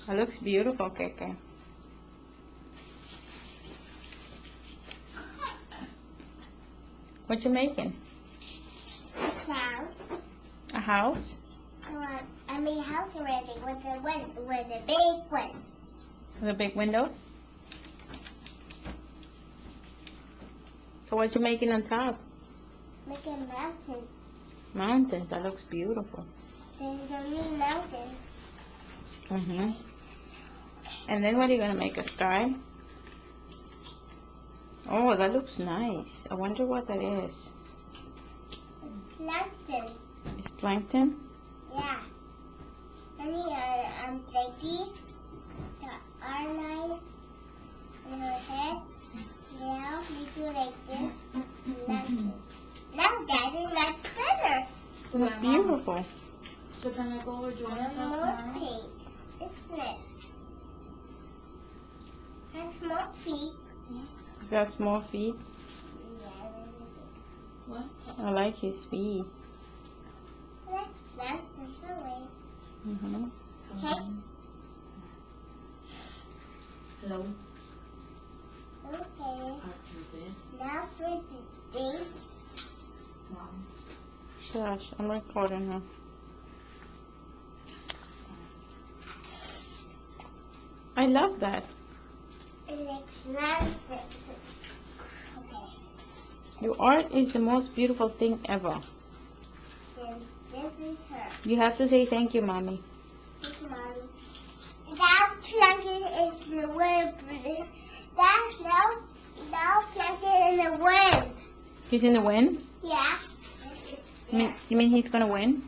That looks beautiful, KK. What you making? Clown. A house? I made a house already with a big one. With a big window? So what you making on top? Make a mountain. Mountains. That looks beautiful. There's a new mountain. Mm-hmm. And then what are you gonna make? A sky? Oh, that looks nice. I wonder what that is. Plankton. It's plankton? Yeah. And here Peggy, the R9 in her head. Now we do like this. Plankton. Now Daddy, that's better. That's beautiful. So can I go with Joanna One more tomorrow? page. Isn't it? Her small feet. He's got small feet. Yeah, What? I like his feet. that's the way. Mm-hmm. Okay. Hello. Okay. Okay. Now for the big. Mom. Shush, I'm recording her. I love that. And it's not okay. Your art is the most beautiful thing ever. Then this is her. You have to say thank you, Mommy. This is Mommy. That plankton is the wind. That's now plankton in the wind. He's in the wind? Yeah. You mean he's gonna win?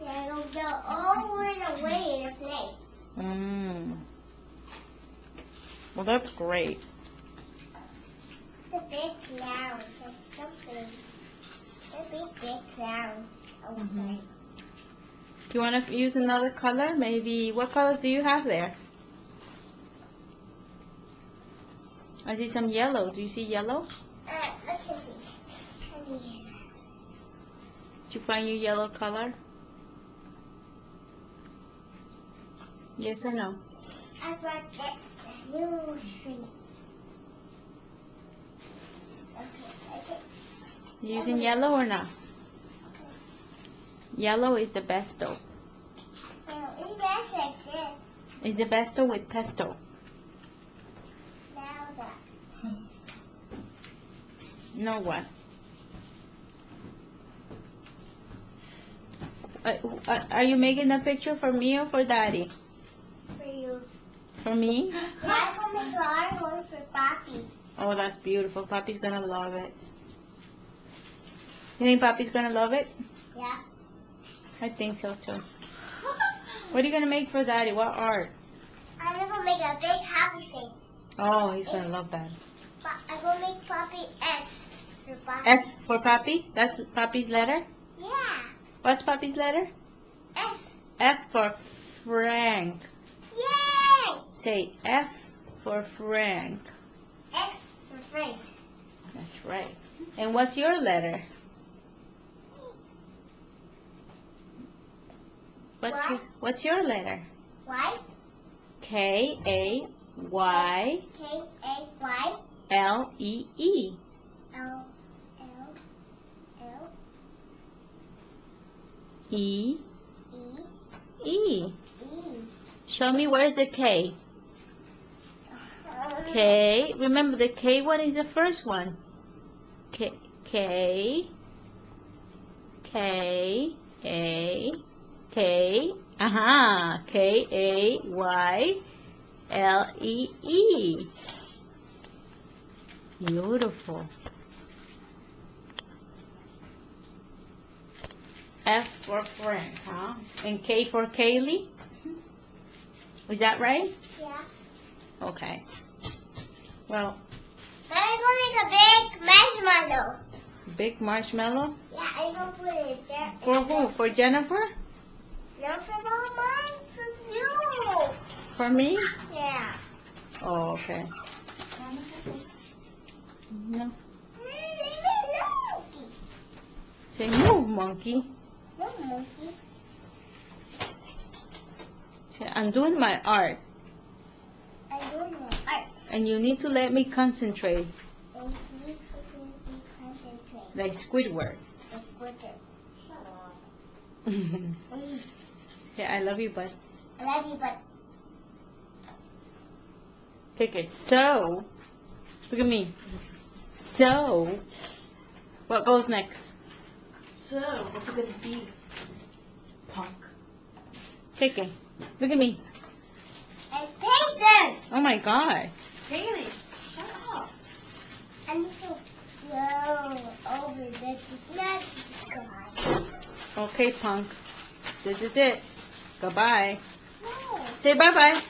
Yeah, it'll go over the way in a place. Mm. Well, that's great. The big clouds or something. The big clouds. Mhm. Do you want to use another color? Maybe, what colors do you have there? I see some yellow. Do you see yellow? Let's see. Did you find your yellow color? Yes or no? I brought this new tree. Okay. You using yellow or not? Yellow is the besto. Now, it's best like this. It's the besto with pesto. Now that. No what? Are you making a picture for me or for Daddy? For you. For me? I'm going to make our ones for Papi. Oh, that's beautiful. Papi's gonna love it. You think Papi's gonna love it? Yeah. I think so too. What are you gonna make for Daddy? What art? I'm going to make a big happy face. Oh, he's gonna love that. But I'm going to make Papi S for Papi. F for Papi? That's Papi's letter? Yeah. What's Papi's letter? S. F for Frank. Yay! Say F for Frank. S for Frank. That's right. And what's your letter? What's your letter? Y. K-A-Y-L-E-E. K-A-Y. L. E. E. E. E. Show me where's the K. K. Remember the K one is the first one. K. K. K. A. K. Aha. K-A-Y-L-E-E. Beautiful. F for Frank, huh? And K for Kaylee? Is that right? Yeah. Okay. Well, I'm going to make a big marshmallow. big marshmallow? Yeah, I'm going to put it there. For who? For Jennifer? No, for mine, for you. For me? Yeah. Oh, okay. No. Say move, monkey. No, monkey. I'm doing my art, I'm doing my art. and you need to let me concentrate, And you can concentrate. like Squidward. The glitter. Yeah, I love you, bud. I love you, but Okay, so, look at me. So, what goes next? So, what's it gonna be? Punk. Kiki, look at me. it's painted. Oh my God. Haley, shut up. I need to go over this. Let's go. Okay, Punk. This is it. Goodbye. No. Say bye-bye.